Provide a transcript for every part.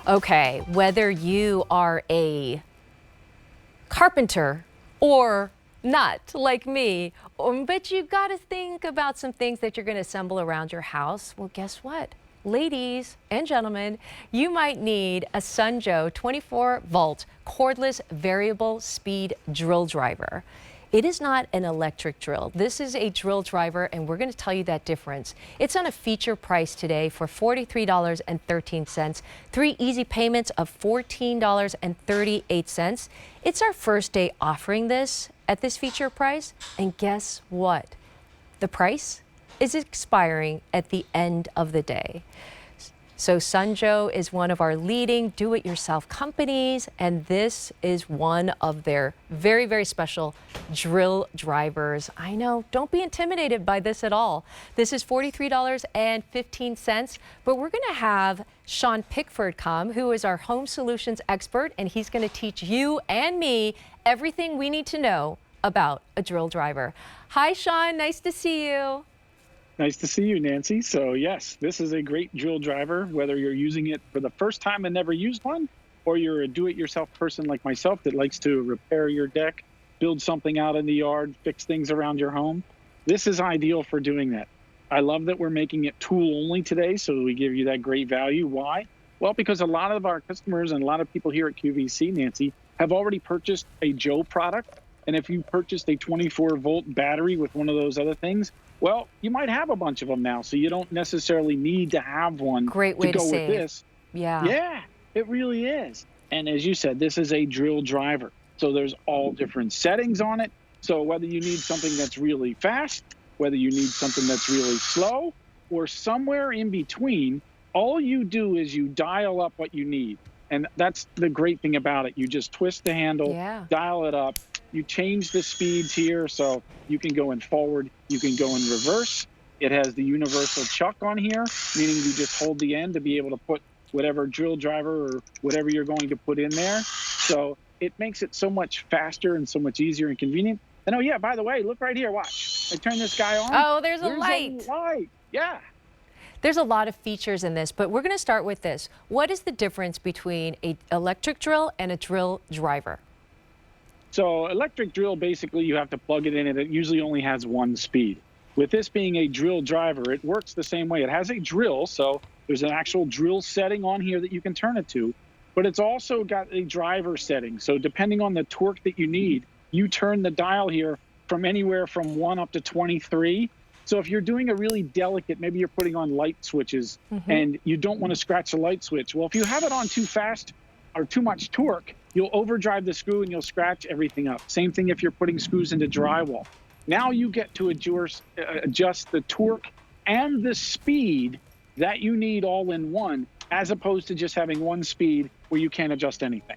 Okay, whether you are a carpenter or not, like me, but you got to think about some things that you're going to assemble around your house. Well, guess what? Ladies and gentlemen, you might need a Sunjo 24-volt cordless variable speed drill driver. It is not an electric drill. This is a drill driver, and we're going to tell you that difference. It's on a feature price today for $43.13, 3 easy payments of $14.38. It's our first day offering this at this feature price, and guess what? The price is expiring at the end of the day. So Sunjo is one of our leading do-it-yourself companies, and this is one of their very, very special drill drivers. I know, don't be intimidated by this at all. This is $43.15, but we're going to have Sean Pickford come, who is our home solutions expert, and he's going to teach you and me everything we need to know about a drill driver. Hi, Sean, nice to see you. Nice to see you, Nancy. So yes, this is a great drill driver, whether you're using it for the first time and never used one, or you're a do-it-yourself person like myself that likes to repair your deck, build something out in the yard, fix things around your home. This is ideal for doing that. I love that we're making it tool only today, so we give you that great value. Why? Well, because a lot of our customers and a lot of people here at QVC, Nancy, have already purchased a Joe product. And if you purchased a 24-volt battery with one of those other things, well, you might have a bunch of them now, so you don't necessarily need to have one Great way to go to with this. Yeah. Yeah, it really is. And as you said, this is a drill driver. So there's all different settings on it. So whether you need something that's really fast, whether you need something that's really slow, or somewhere in between, all you do is you dial up what you need. And that's the great thing about it. You just twist the handle, dial it up. You change the speeds here, so you can go in forward, you can go in reverse. It has the universal chuck on here, meaning you just hold the end to be able to put whatever drill driver or whatever you're going to put in there. So it makes it so much faster and so much easier and convenient. And oh yeah, by the way, look right here, watch. I turn this guy on. Oh, there's a light. Yeah. There's a lot of features in this, but we're going to start with this. What is the difference between an electric drill and a drill driver? So electric drill, basically you have to plug it in and it usually only has one speed. With this being a drill driver, it works the same way. It has a drill, so there's an actual drill setting on here that you can turn it to, but it's also got a driver setting. So depending on the torque that you need, you turn the dial here from anywhere from 1 up to 23. So if you're doing a really delicate, maybe you're putting on light switches and you don't want to scratch the light switch. Well, if you have it on too fast or too much torque, you'll overdrive the screw and you'll scratch everything up. Same thing if you're putting screws into drywall. Now you get to adjust the torque and the speed that you need all in one, as opposed to just having one speed where you can't adjust anything.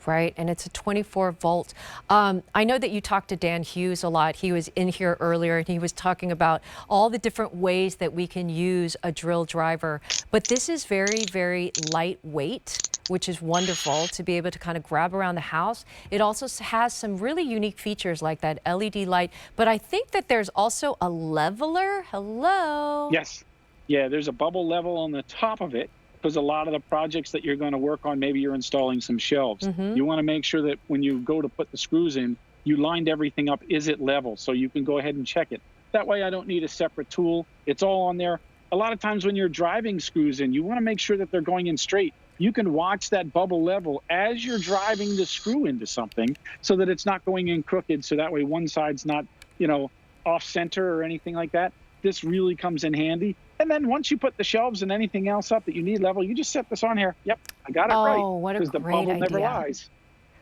Right, and it's a 24-volt. I know that you talked to Dan Hughes a lot. He was in here earlier, and he was talking about all the different ways that we can use a drill driver. But this is very, very lightweight, which is wonderful to be able to kind of grab around the house. It also has some really unique features like that LED light. But I think that there's also a leveler. Hello? Yes. Yeah, there's a bubble level on the top of it. Because a lot of the projects that you're going to work on, maybe you're installing some shelves. You want to make sure that when you go to put the screws in, you lined everything up. Is it level? So you can go ahead and check it. That way I don't need a separate tool. It's all on there. A lot of times when you're driving screws in, you want to make sure that they're going in straight. You can watch that bubble level as you're driving the screw into something so that it's not going in crooked. So that way one side's not, off center or anything like that. This really comes in handy. And then once you put the shelves and anything else up that you need level, you just set this on here. Yep, I got it right. Oh, what a great idea. Because the bubble never lies.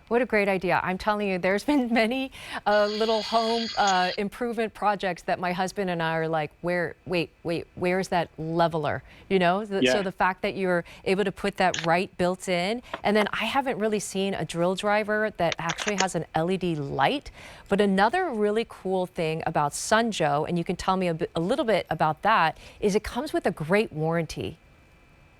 What a great idea. I'm telling you, there's been many little home improvement projects that my husband and I are like, wait, where's that leveler? So the fact that you're able to put that right built in, and then I haven't really seen a drill driver that actually has an LED light. But another really cool thing about Sunjo, and you can tell me a little bit about that, is it comes with a great warranty.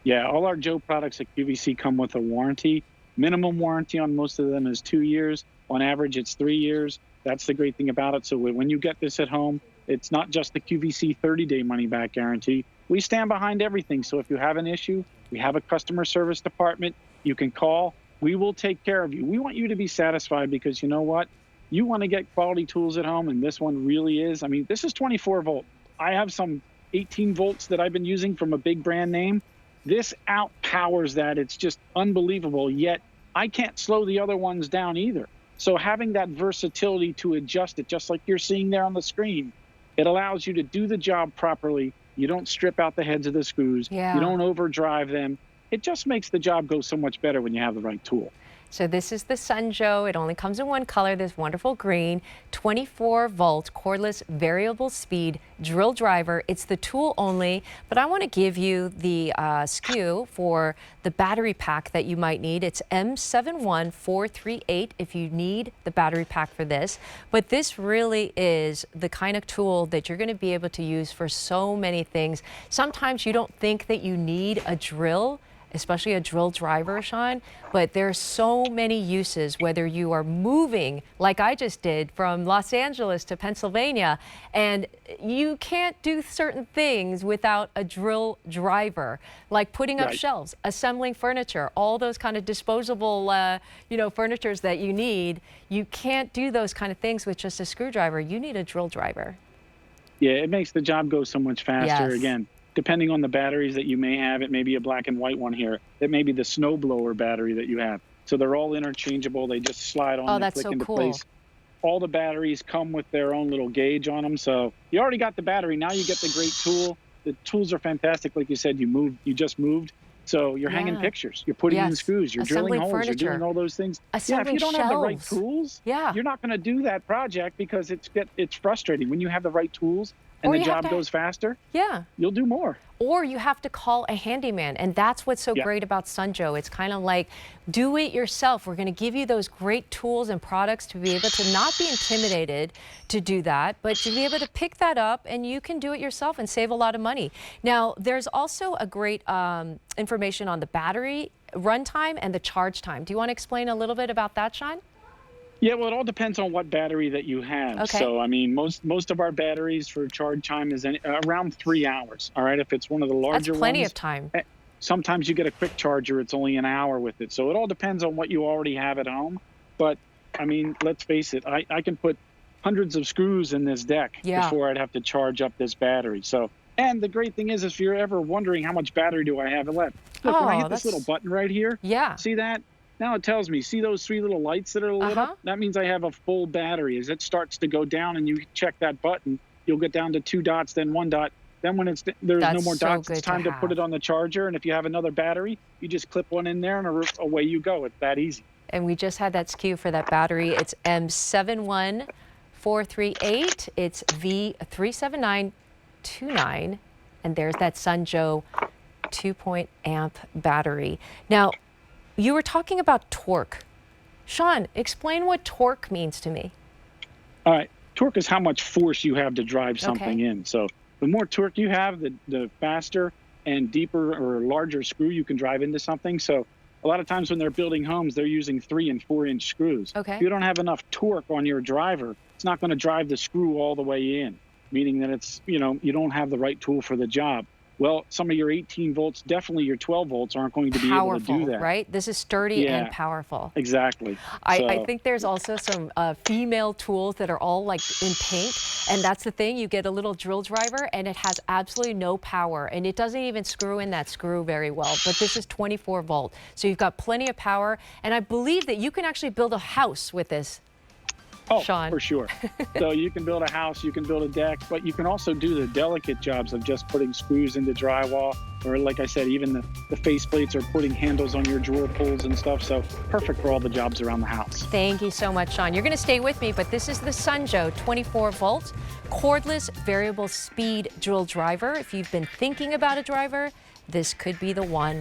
Yeah, all our Joe products at QVC come with a warranty. Minimum warranty on most of them is 2 years. On average, it's 3 years. That's the great thing about it. So when you get this at home, it's not just the QVC 30-day money-back guarantee. We stand behind everything. So if you have an issue, We have a customer service department. You can call. We will take care of you. We want you to be satisfied because you know what? You want to get quality tools at home, and this one really is. I mean, this is 24 volt. I have some 18 volts that I've been using from a big brand name. This outpowers that. It's just unbelievable, yet I can't slow the other ones down either. So having that versatility to adjust it, just like you're seeing there on the screen, it allows you to do the job properly. You don't strip out the heads of the screws. Yeah. You don't overdrive them. It just makes the job go so much better when you have the right tool. So this is the Sunjo. It only comes in one color, this wonderful green, 24-volt cordless variable speed drill driver. It's the tool only, but I want to give you the SKU for the battery pack that you might need. It's M71438 if you need the battery pack for this. But this really is the kind of tool that you're going to be able to use for so many things. Sometimes you don't think that you need a drill, especially a drill driver, Sean, but there's so many uses, whether you are moving like I just did from Los Angeles to Pennsylvania, and you can't do certain things without a drill driver, like putting up shelves, assembling furniture, all those kind of disposable, furnitures that you need. You can't do those kind of things with just a screwdriver. You need a drill driver. Yeah, it makes the job go so much faster. Yes. Again, depending on the batteries that you may have, it may be a black and white one here. It may be the snowblower battery that you have. So they're all interchangeable. They just slide on and click into place. All the batteries come with their own little gauge on them. So you already got the battery. Now you get the great tool. The tools are fantastic. Like you said, you just moved. So you're hanging pictures. You're putting in screws. You're drilling holes. You're doing all those things. Assembling if you don't have the right tools, you're not going to do that project because it's frustrating. When you have the right tools, and the job goes faster, you'll do more. Or you have to call a handyman, and that's what's so great about Sunjo. It's kind of like, do it yourself. We're going to give you those great tools and products to be able to not be intimidated to do that, but to be able to pick that up, and you can do it yourself and save a lot of money. Now, there's also a great information on the battery runtime and the charge time. Do you want to explain a little bit about that, Sean? Yeah, well, it all depends on what battery that you have. Okay. So, I mean, most of our batteries for charge time is around 3 hours. All right, if it's one of the larger ones. That's plenty of time. Sometimes you get a quick charger, it's only an hour with it. So it all depends on what you already have at home. But, I mean, let's face it, I can put hundreds of screws in this deck before I'd have to charge up this battery. So, and the great thing is if you're ever wondering how much battery do I have left, look, when I hit this little button right here, see that? Now it tells me, see those 3 little lights that are lit up? That means I have a full battery. As it starts to go down and you check that button, you'll get down to 2 dots, then 1 dot. Then when there's no more dots, it's time to put it on the charger. And if you have another battery, you just clip one in there and away you go. It's that easy. And we just had that SKU for that battery. It's M71438. It's V37929. And there's that Sunjo 2-amp battery. Now, you were talking about torque. Sean, explain what torque means to me. All right. Torque is how much force you have to drive something in. So the more torque you have, the faster and deeper or larger screw you can drive into something. So a lot of times when they're building homes, they're using 3- and 4-inch screws. If you don't have enough torque on your driver, it's not going to drive the screw all the way in, meaning that it's, you don't have the right tool for the job. Well, some of your 18 volts, definitely your 12 volts aren't going to be able to do that. Right? This is sturdy and powerful. Exactly. I think there's also some female tools that are all like in pink. And that's the thing. You get a little drill driver and it has absolutely no power. And it doesn't even screw in that screw very well. But this is 24 volt. So you've got plenty of power. And I believe that you can actually build a house with this. Sean. For sure. So you can build a house, you can build a deck, but you can also do the delicate jobs of just putting screws into drywall, or like I said, even the face plates or putting handles on your drawer pulls and stuff. So perfect for all the jobs around the house. Thank you so much, Sean. You're going to stay with me, but this is the Sunjo 24-volt cordless variable speed drill driver. If you've been thinking about a driver, this could be the one.